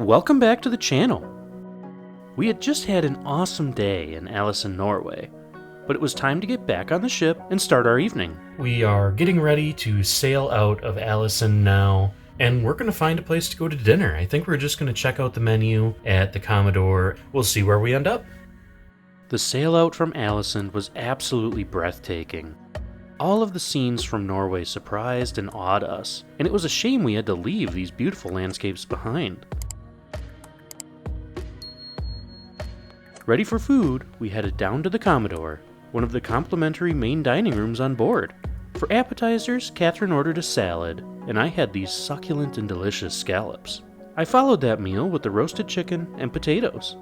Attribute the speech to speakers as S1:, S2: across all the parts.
S1: Welcome back to the channel. We had just had an awesome day in Alesund, Norway, but it was time to get back on the ship and start our evening. We are getting ready to sail out of Alesund now, and we're going to find a place to go to dinner. I think we're just going to check out the menu at the Commodore. We'll see where we end up. The sail out from Alesund was absolutely breathtaking. All of the scenes from Norway surprised and awed us, and it was a shame we had to leave these beautiful landscapes behind. Ready for food, we headed down to the Commodore, one of the complimentary main dining rooms on board. For appetizers, Catherine ordered a salad, and I had these succulent and delicious scallops. I followed that meal with the roasted chicken and potatoes.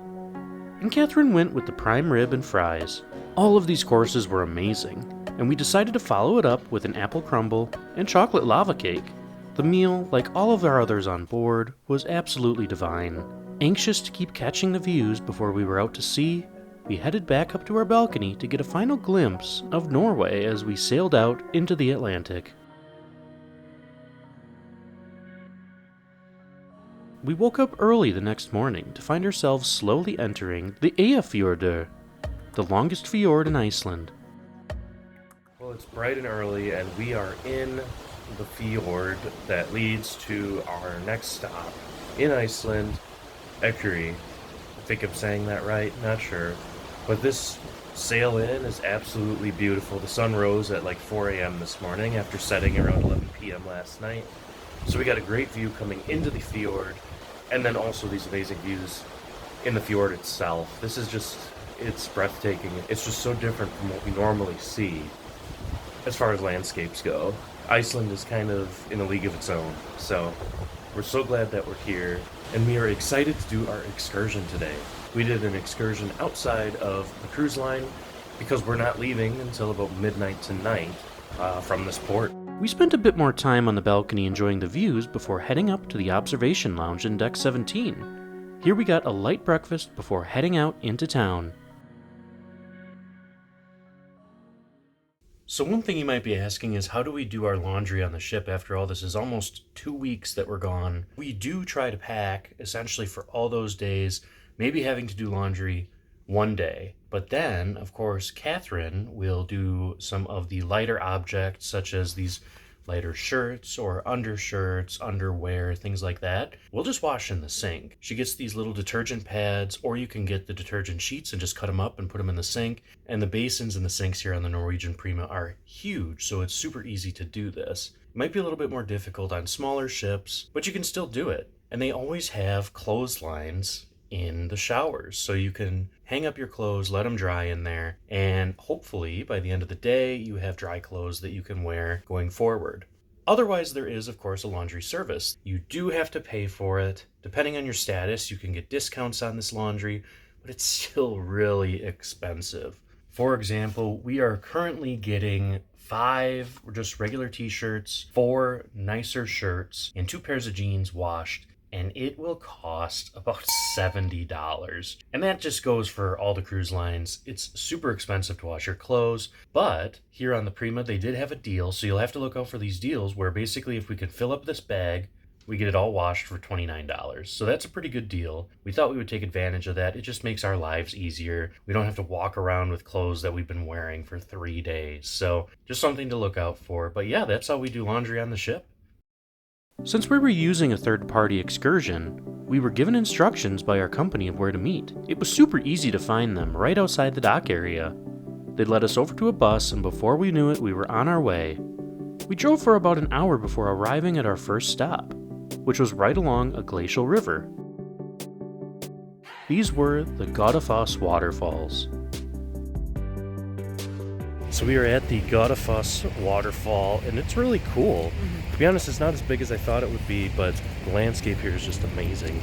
S1: And Catherine went with the prime rib and fries. All of these courses were amazing, and we decided to follow it up with an apple crumble and chocolate lava cake. The meal, like all of our others on board, was absolutely divine. Anxious to keep catching the views before we were out to sea, we headed back up to our balcony to get a final glimpse of Norway as we sailed out into the Atlantic. We woke up early the next morning to find ourselves slowly entering the Eyjafjörður, the longest fjord in Iceland.
S2: Well, it's bright and early, and we are in the fjord that leads to our next stop in Iceland, Excursion. I think I'm saying that right, not sure. But this sail in is absolutely beautiful. The sun rose at like 4 a.m. this morning after setting around 11 p.m. last night. So we got a great view coming into the fjord, and then also these amazing views in the fjord itself. This is just, it's breathtaking. It's just so different from what we normally see as far as landscapes go. Iceland is kind of in a league of its own, so we're so glad that we're here, and we are excited to do our excursion today. We did an excursion outside of the cruise line because we're not leaving until about midnight tonight from this port.
S1: We spent a bit more time on the balcony enjoying the views before heading up to the observation lounge in deck 17. Here we got a light breakfast before heading out into town. So one thing you might be asking is, how do we do our laundry on the ship after all this is almost 2 weeks that we're gone? We do try to pack essentially for all those days, maybe having to do laundry one day. But then, of course, Catherine will do some of the lighter objects, such as these lighter shirts or undershirts, underwear, things like that. We'll just wash in the sink. She gets these little detergent pads, or you can get the detergent sheets and just cut them up and put them in the sink. And the basins and the sinks here on the Norwegian Prima are huge, so it's super easy to do this. It might be a little bit more difficult on smaller ships, but you can still do it. And they always have clotheslines in the showers, so you can hang up your clothes, let them dry in there, and hopefully by the end of the day you have dry clothes that you can wear going forward. Otherwise, there is of course a laundry service. You do have to pay for it. Depending on your status, you can get discounts on this laundry, but it's still really expensive. For example, we are currently getting 5 just regular t-shirts, 4 nicer shirts, and 2 pairs of jeans washed, and it will cost about $70. And that just goes for all the cruise lines. It's super expensive to wash your clothes, but here on the Prima, they did have a deal, so you'll have to look out for these deals where basically if we could fill up this bag, we get it all washed for $29. So that's a pretty good deal. We thought we would take advantage of that. It just makes our lives easier. We don't have to walk around with clothes that we've been wearing for 3 days. So just something to look out for. But yeah, that's how we do laundry on the ship. Since we were using a third-party excursion, we were given instructions by our company of where to meet. It was super easy to find them right outside the dock area. They led us over to a bus, and before we knew it, we were on our way. We drove for about an hour before arriving at our first stop, which was right along a glacial river. These were the Godafoss waterfalls.
S2: So we are at the Godafoss waterfall, and it's really cool. To be honest, it's not as big as I thought it would be, but the landscape here is just amazing.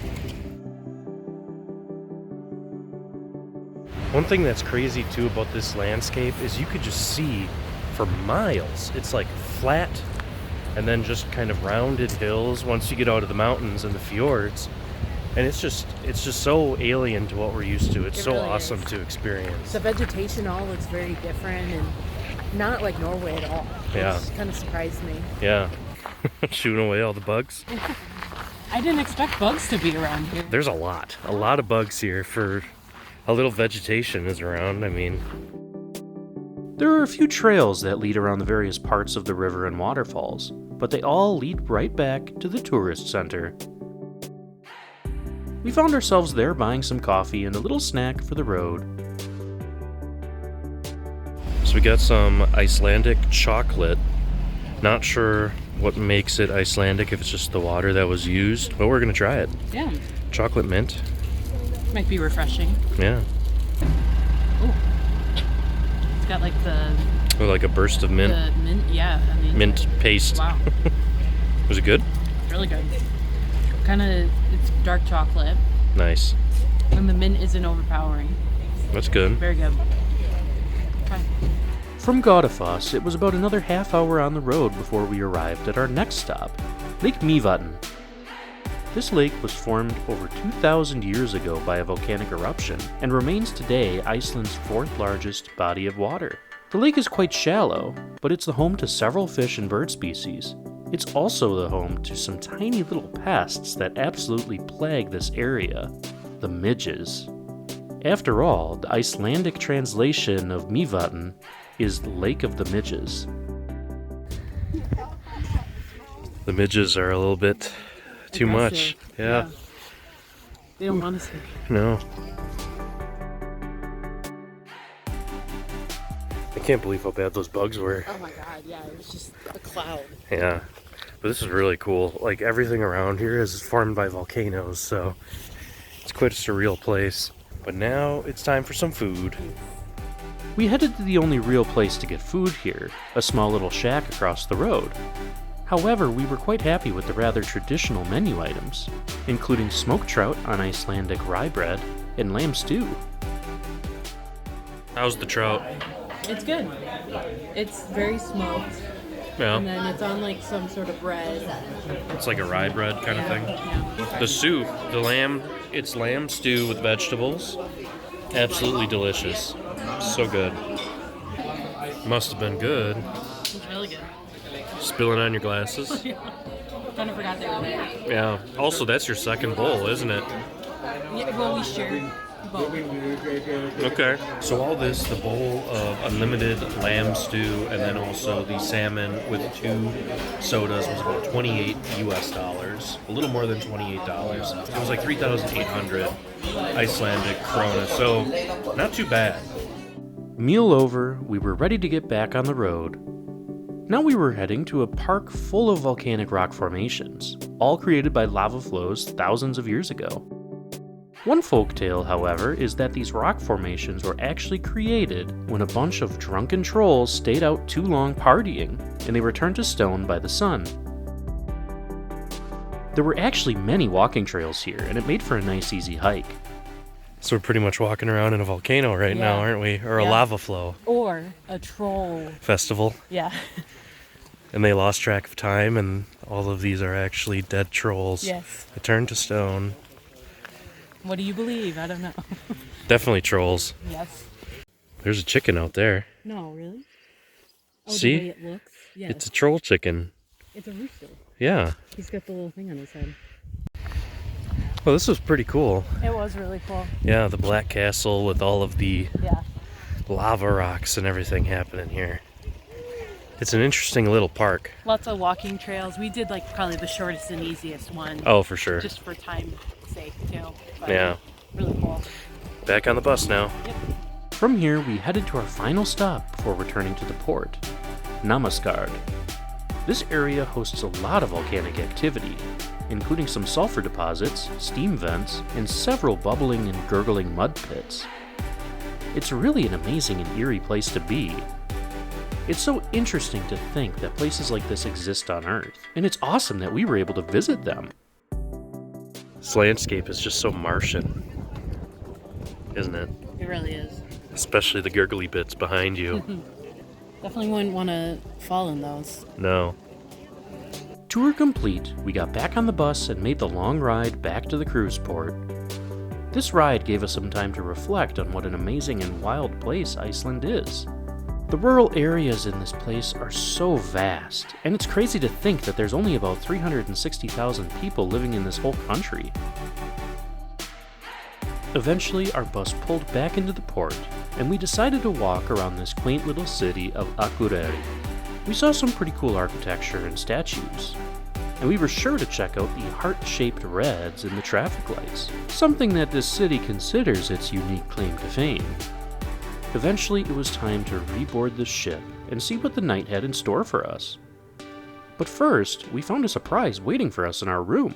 S2: One thing that's crazy too about this landscape is you could just see for miles. It's like flat and then just kind of rounded hills once you get out of the mountains and the fjords. And it's just so alien to what we're used to. It's so really awesome to experience.
S3: The vegetation all looks very different and not like Norway at all.
S2: Yeah.
S3: Which kind of surprised me.
S2: Yeah. Shooting away all the bugs.
S3: I didn't expect bugs to be around here.
S2: There's a lot of bugs here for a little vegetation is around. I mean,
S1: There are a few trails that lead around the various parts of the river and waterfalls, but they all lead right back to the tourist center. We found ourselves there buying some coffee and a little snack for the road.
S2: so we got some Icelandic chocolate. Not sure what makes it Icelandic, if it's just the water that was used, but we're gonna try it.
S3: Yeah,
S2: Chocolate mint.
S3: might be refreshing.
S2: Yeah.
S3: Ooh. It's got like the
S2: Oh, like a burst of mint.
S3: mint. Yeah, I mean,
S2: Mint paste.
S3: wow,
S2: Was it good?
S3: really good. Kind of, it's dark chocolate,
S2: Nice.
S3: and the mint isn't overpowering.
S2: That's good.
S3: Very good. Okay.
S1: From Godafoss, it was about another half hour on the road before we arrived at our next stop, Lake Myvatn. This lake was formed over 2,000 years ago by a volcanic eruption and remains today Iceland's fourth largest body of water. The lake is quite shallow, but it's the home to several fish and bird species. It's also the home to some tiny little pests that absolutely plague this area, the midges. After all, the Icelandic translation of Myvatn is Lake of the Midges.
S2: The midges are a little bit too much.
S3: Aggressive.
S2: Yeah.
S3: They don't want to see.
S2: No. I can't believe how bad those bugs were.
S3: Oh my god, yeah, it was just a cloud.
S2: Yeah. But this is really cool. Like, everything around here is formed by volcanoes, so it's quite a surreal place. But now it's time for some food.
S1: We headed to the only real place to get food here, a small little shack across the road. However, we were quite happy with the rather traditional menu items, including smoked trout on Icelandic rye bread and lamb stew.
S2: How's the trout?
S3: It's good. It's very smoked, and
S2: Yeah.
S3: then it's on like some sort of bread.
S2: It's like a rye bread kind of thing.
S3: Yeah.
S2: The soup, it's lamb stew with vegetables. Absolutely delicious. So good. Must have been good.
S3: It's really good.
S2: Spilling on your glasses.
S3: Kind of forgot they were there.
S2: Yeah. Also, that's your second bowl, isn't it?
S3: Yeah, well, we shared both.
S2: Okay. So all this, the bowl of unlimited lamb stew, and then also the salmon with 2 sodas was about $28 US. A little more than $28. It was like 3,800 Icelandic krona. So not too bad.
S1: Meal over, we were ready to get back on the road. Now we were heading to a park full of volcanic rock formations, all created by lava flows thousands of years ago. One folktale, however, is that these rock formations were actually created when a bunch of drunken trolls stayed out too long partying, and they were turned to stone by the sun. There were actually many walking trails here, and it made for a nice easy hike.
S2: So we're pretty much walking around in a volcano right now,
S3: Yeah.
S2: aren't we? Or a
S3: Yeah.
S2: lava flow
S3: Or a troll.
S2: festival.
S3: Yeah.
S2: And they lost track of time, and all of these are actually dead trolls.
S3: Yes.
S2: They turned to stone.
S3: What do you believe? I don't know.
S2: Definitely trolls.
S3: Yes.
S2: There's a chicken out there.
S3: No, really? Oh,
S2: See?
S3: the way it looks? Yes.
S2: It's a troll chicken.
S3: It's a rooster.
S2: Yeah.
S3: He's got the little thing on his head.
S2: Well, this was pretty cool.
S3: It was really cool.
S2: Yeah, the Black Castle with all of the
S3: Yeah.
S2: lava rocks and everything happening here. It's an interesting little park.
S3: Lots of walking trails. We did like probably the shortest and easiest one.
S2: Oh, for sure.
S3: Just for time's sake, too. But
S2: Yeah.
S3: Really cool.
S2: Back on the bus now.
S3: Yep.
S1: From here, we headed to our final stop before returning to the port, Namaskard. This area hosts a lot of volcanic activity, including some sulfur deposits, steam vents, and several bubbling and gurgling mud pits. It's really an amazing and eerie place to be. It's so interesting to think that places like this exist on Earth, and it's awesome that we were able to visit them.
S2: This landscape is just so Martian, isn't it?
S3: It really is.
S2: Especially the gurgly bits behind you.
S3: Definitely wouldn't want to fall in those.
S2: No.
S1: Tour complete, we got back on the bus and made the long ride back to the cruise port. This ride gave us some time to reflect on what an amazing and wild place Iceland is. The rural areas in this place are so vast, and it's crazy to think that there's only about 360,000 people living in this whole country. Eventually, our bus pulled back into the port, and we decided to walk around this quaint little city of Akureyri. We saw some pretty cool architecture and statues, and we were sure to check out the heart-shaped reds in the traffic lights, something that this city considers its unique claim to fame. Eventually, it was time to reboard the ship and see what the night had in store for us. But first, we found a surprise waiting for us in our room.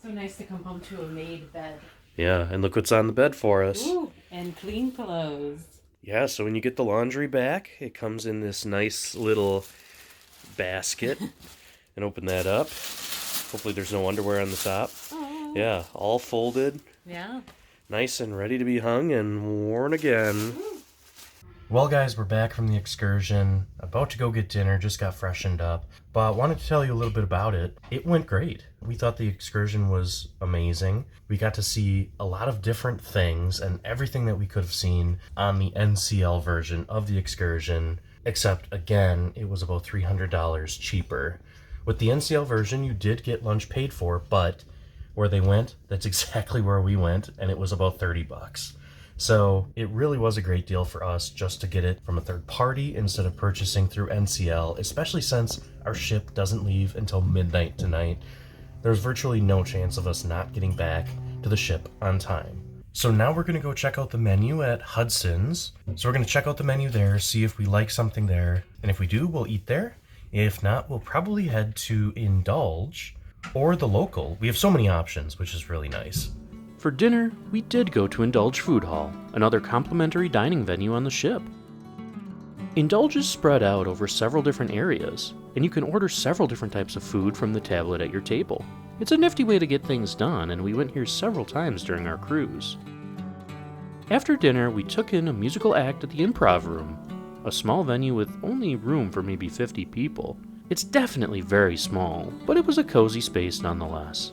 S3: So nice to come home to a made bed.
S2: Yeah, and look what's on the bed for us.
S3: Ooh, and clean clothes.
S2: Yeah, so when you get the laundry back, it comes in this nice little basket. And open that up. Hopefully there's no underwear on the top.
S3: Oh.
S2: Yeah, all folded.
S3: Yeah.
S2: Nice and ready to be hung and worn again.
S1: Well, guys, we're back from the excursion. About to go get dinner, just got freshened up. But wanted to tell you a little bit about it. It went great. We thought the excursion was amazing. We got to see a lot of different things and everything that we could have seen on the NCL version of the excursion. Except, again, it was about $300 cheaper. With the NCL version, you did get lunch paid for, but where they went, that's exactly where we went, and it was about $30. So it really was a great deal for us just to get it from a third party instead of purchasing through NCL, especially since our ship doesn't leave until midnight tonight. There's virtually no chance of us not getting back to the ship on time. So now we're going to go check out the menu at Hudson's. So we're going to check out the menu there, see if we like something there, and if we do, we'll eat there. If not, we'll probably head to Indulge or the local. We have so many options, which is really nice. For dinner, we did go to Indulge Food Hall, another complimentary dining venue on the ship. Indulge is spread out over several different areas, and you can order several different types of food from the tablet at your table. It's a nifty way to get things done, and we went here several times during our cruise. After dinner, we took in a musical act at the Improv Room, a small venue with only room for maybe 50 people. It's definitely very small, but it was a cozy space nonetheless.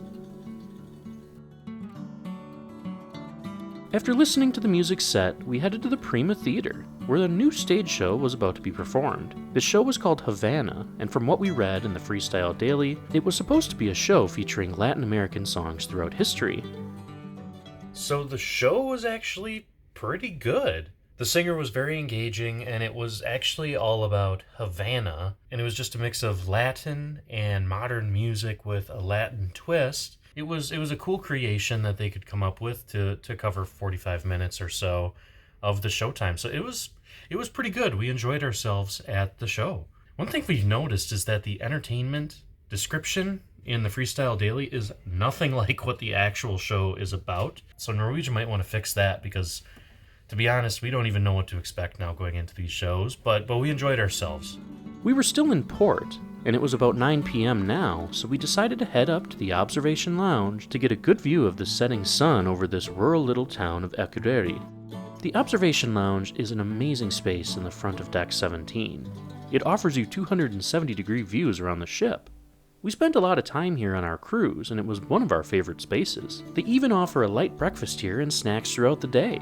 S1: After listening to the music set, we headed to the Prima Theater, where the new stage show was about to be performed. The show was called Havana, and from what we read in the Freestyle Daily, it was supposed to be a show featuring Latin American songs throughout history. So the show was actually pretty good. The singer was very engaging, and it was actually all about Havana, and it was just a mix of Latin and modern music with a Latin twist. It was a cool creation that they could come up with to cover 45 minutes or so of the showtime. So it was pretty good. We enjoyed ourselves at the show. One thing we've noticed is that the entertainment description in the Freestyle Daily is nothing like what the actual show is about. So Norwegian might want to fix that because, to be honest, we don't even know what to expect now going into these shows, but we enjoyed ourselves. We were still in port, and it was about 9 p.m. now, so we decided to head up to the observation lounge to get a good view of the setting sun over this rural little town of Akureyri. The observation lounge is an amazing space in the front of Deck 17. It offers you 270-degree views around the ship. We spent a lot of time here on our cruise, and it was one of our favorite spaces. They even offer a light breakfast here and snacks throughout the day.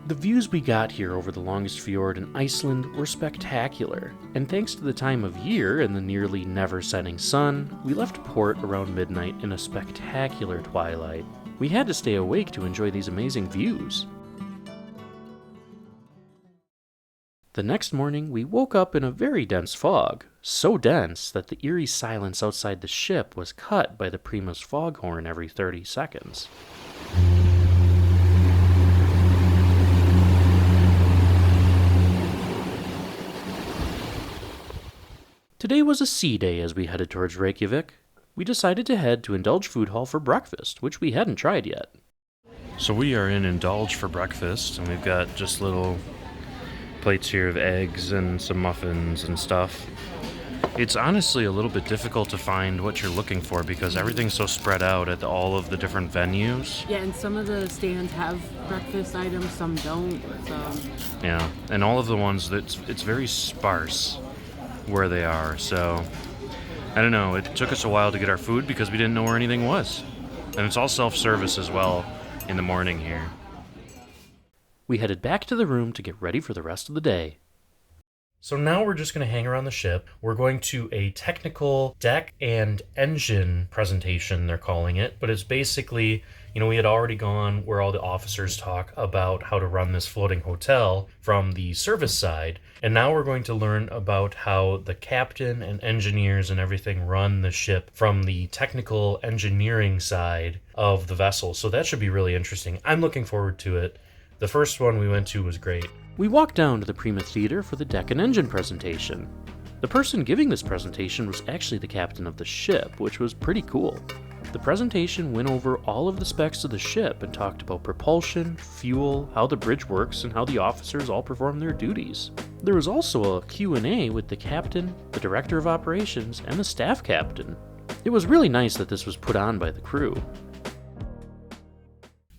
S1: The views we got here over the longest fjord in Iceland were spectacular, and thanks to the time of year and the nearly never-setting sun, we left port around midnight in a spectacular twilight. We had to stay awake to enjoy these amazing views. The next morning, we woke up in a very dense fog, so dense that the eerie silence outside the ship was cut by the Prima's foghorn every 30 seconds. Today was a sea day as we headed towards Reykjavik. We decided to head to Indulge Food Hall for breakfast, which we hadn't tried yet. So we are in Indulge for breakfast, and we've got just little plates here of eggs and some muffins and stuff. It's honestly a little bit difficult to find what you're looking for because everything's so spread out at all of the different venues.
S3: Yeah, and some of the stands have breakfast items, some don't. So
S1: yeah, and all of the ones, it's very sparse where they are, so I don't know. It took us a while to get our food because we didn't know where anything was. And it's all self-service as well in the morning here. we headed back to the room to get ready for the rest of the day. So now we're just going to hang around the ship. We're going to a technical deck and engine presentation, they're calling it. But it's basically, we had already gone where all the officers talk about how to run this floating hotel from the service side. And now we're going to learn about how the captain and engineers and everything run the ship from the technical engineering side of the vessel. So that should be really interesting. I'm looking forward to it. The first one we went to was great. We walked down to the Prima Theater for the deck and engine presentation. The person giving this presentation was actually the captain of the ship, which was pretty cool. The presentation went over all of the specs of the ship and talked about propulsion, fuel, how the bridge works, and how the officers all perform their duties. There was also a Q&A with the captain, the director of operations, and the staff captain. It was really nice that this was put on by the crew.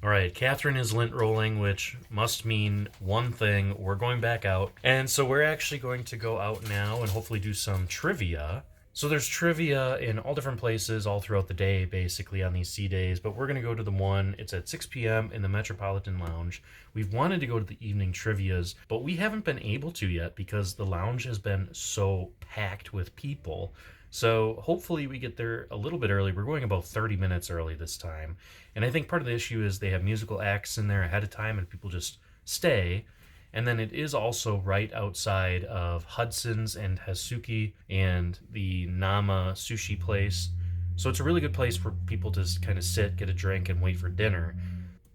S1: All right, Catherine is lint rolling, which must mean one thing. We're going back out. And so we're actually going to go out now and hopefully do some trivia. So there's trivia in all different places all throughout the day, basically, on these sea days. But we're going to go to the one. It's at 6 p.m. in the Metropolitan Lounge. We've wanted to go to the evening trivias, but we haven't been able to yet because the lounge has been so packed with people. So hopefully we get there a little bit early. We're going about 30 minutes early this time. And I think part of the issue is they have musical acts in there ahead of time and people just stay. And then it is also right outside of Hudson's and Hasuki and the Nama sushi place. So it's a really good place for people to kind of sit, get a drink, and wait for dinner.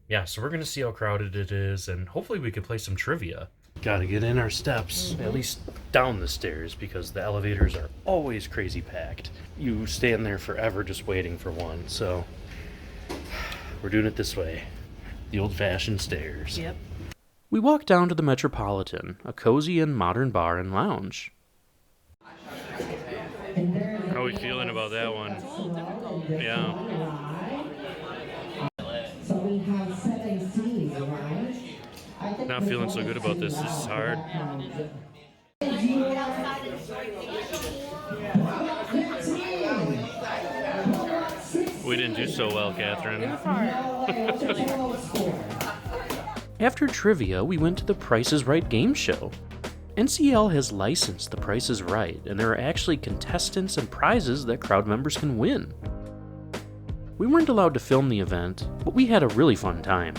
S1: Yeah, so we're going to see how crowded it is, and hopefully we could play some trivia. Got to get in our steps, at least down the stairs, because the elevators are always crazy packed. You stand there forever just waiting for one, so we're doing it this way. The old-fashioned stairs.
S3: Yep.
S1: We walked down to the Metropolitan, a cozy and modern bar and lounge. How are we feeling about that one? Yeah.
S4: So we have 7 C's, right?
S1: Not feeling so good about this. This is hard. We didn't do so well, Catherine. After trivia, we went to the Price is Right game show. NCL has licensed The Price is Right, and there are actually contestants and prizes that crowd members can win. We weren't allowed to film the event, but we had a really fun time.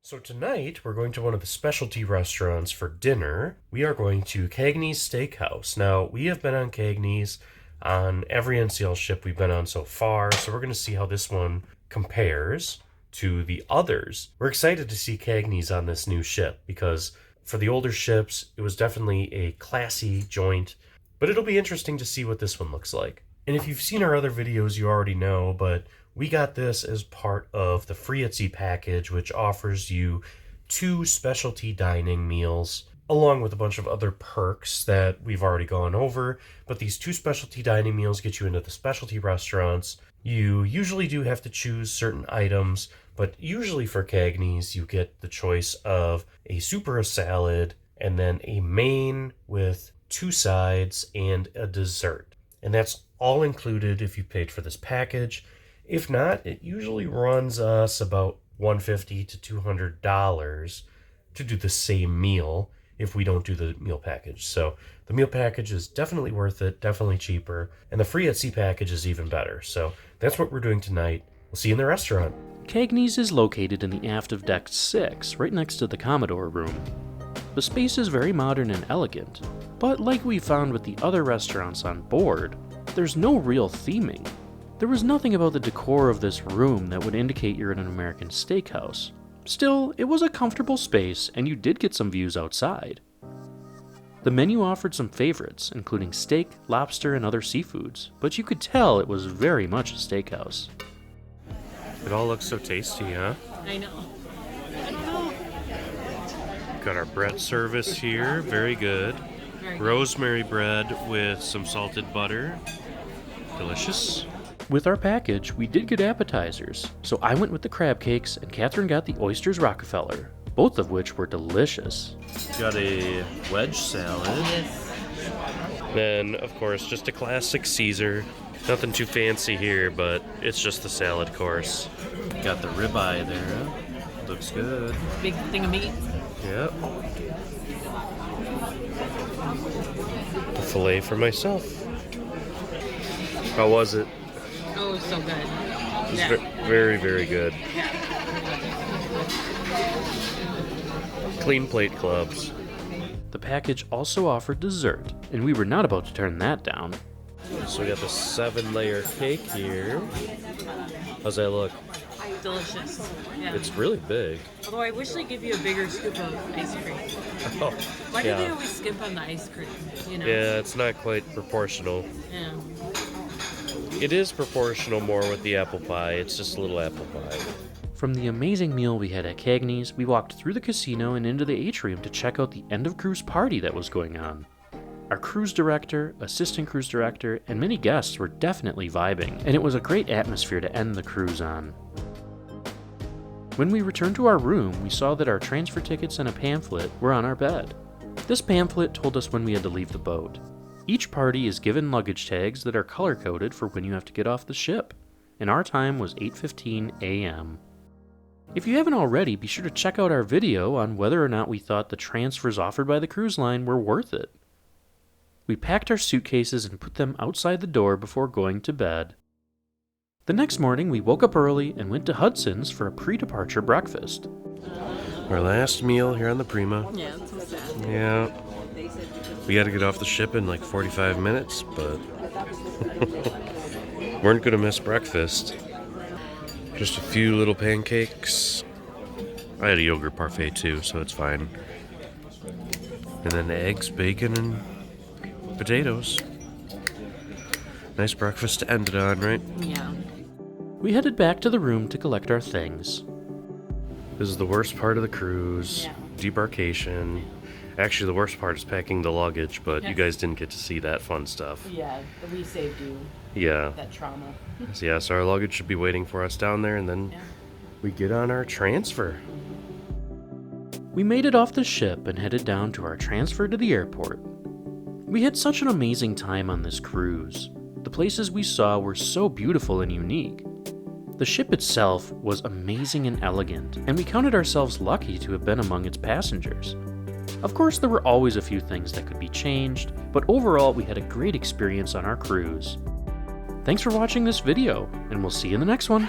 S1: So tonight, we're going to one of the specialty restaurants for dinner. We are going to Cagney's Steakhouse. Now, we have been on Cagney's on every NCL ship we've been on so far, so we're going to see how this one compares to the others. We're excited to see Cagney's on this new ship because for the older ships, it was definitely a classy joint, but it'll be interesting to see what this one looks like. And if you've seen our other videos, you already know, but we got this as part of the Free at Sea package, which offers you 2 specialty dining meals, along with a bunch of other perks that we've already gone over. But these 2 specialty dining meals get you into the specialty restaurants. You usually do have to choose certain items, but usually for Cagney's, you get the choice of a soup or a salad, and then a main with 2 sides and a dessert. And that's all included if you paid for this package. If not, it usually runs us about $150 to $200 to do the same meal if we don't do the meal package. So the meal package is definitely worth it, definitely cheaper, and the Free at Sea package is even better. So that's what we're doing tonight. We'll see you in the restaurant. Cagney's is located in the aft of Deck 6, right next to the Commodore room. The space is very modern and elegant, but like we found with the other restaurants on board, there's no real theming. There was nothing about the decor of this room that would indicate you're in an American steakhouse. Still, it was a comfortable space, and you did get some views outside. The menu offered some favorites, including steak, lobster, and other seafoods, but you could tell it was very much a steakhouse. It all looks so tasty, huh?
S3: I know.
S1: Got our bread service here, very good. Rosemary bread with some salted butter. Delicious. With our package, we did get appetizers, so I went with the crab cakes and Catherine got the oysters Rockefeller, both of which were delicious. Got a wedge salad.
S3: Yes.
S1: Then, of course, just a classic Caesar. Nothing too fancy here, but it's just the salad course. Got the ribeye there, the
S2: looks good.
S3: Big thing of meat.
S2: Yep. The filet for myself. How was it?
S3: Oh, it was so good.
S2: It was very, very good. Clean plate clubs.
S1: The package also offered dessert, and we were not about to turn that down.
S2: So we got the 7-layer cake here. How's that look?
S3: Delicious. Yeah.
S2: It's really big.
S3: Although I wish they give you a bigger scoop of ice cream.
S2: Oh,
S3: Why do they
S2: yeah.
S3: always skimp on the ice cream? You know?
S2: Yeah, it's not quite proportional.
S3: Yeah.
S2: It is proportional more with the apple pie. It's just a little apple pie.
S1: From the amazing meal we had at Cagney's, we walked through the casino and into the atrium to check out the end of cruise party that was going on. Our cruise director, assistant cruise director, and many guests were definitely vibing, and it was a great atmosphere to end the cruise on. When we returned to our room, we saw that our transfer tickets and a pamphlet were on our bed. This pamphlet told us when we had to leave the boat. Each party is given luggage tags that are color-coded for when you have to get off the ship, and our time was 8:15 a.m. If you haven't already, be sure to check out our video on whether or not we thought the transfers offered by the cruise line were worth it. We packed our suitcases and put them outside the door before going to bed. The next morning, we woke up early and went to Hudson's for a pre-departure breakfast.
S2: Our last meal here on the Prima.
S3: Yeah, it's so sad.
S2: Yeah. We got to get off the ship in like 45 minutes, but weren't going to miss breakfast. Just a few little pancakes. I had a yogurt parfait too, so it's fine. And then eggs, bacon, and potatoes. Nice breakfast to end it on, right?
S3: Yeah.
S1: We headed back to the room to collect our things.
S2: This is the worst part of the cruise.
S3: Yeah.
S2: Debarkation. Actually, the worst part is packing the luggage, but you guys didn't get to see that fun stuff.
S3: Yeah, we saved you
S2: Yeah.
S3: that trauma.
S2: So, yeah, so our luggage should be waiting for us down there, and then we get on our transfer.
S1: We made it off the ship and headed down to our transfer to the airport. We had such an amazing time on this cruise. The places we saw were so beautiful and unique. The ship itself was amazing and elegant, and we counted ourselves lucky to have been among its passengers. Of course, there were always a few things that could be changed, but overall we had a great experience on our cruise. Thanks for watching this video, and we'll see you in the next one.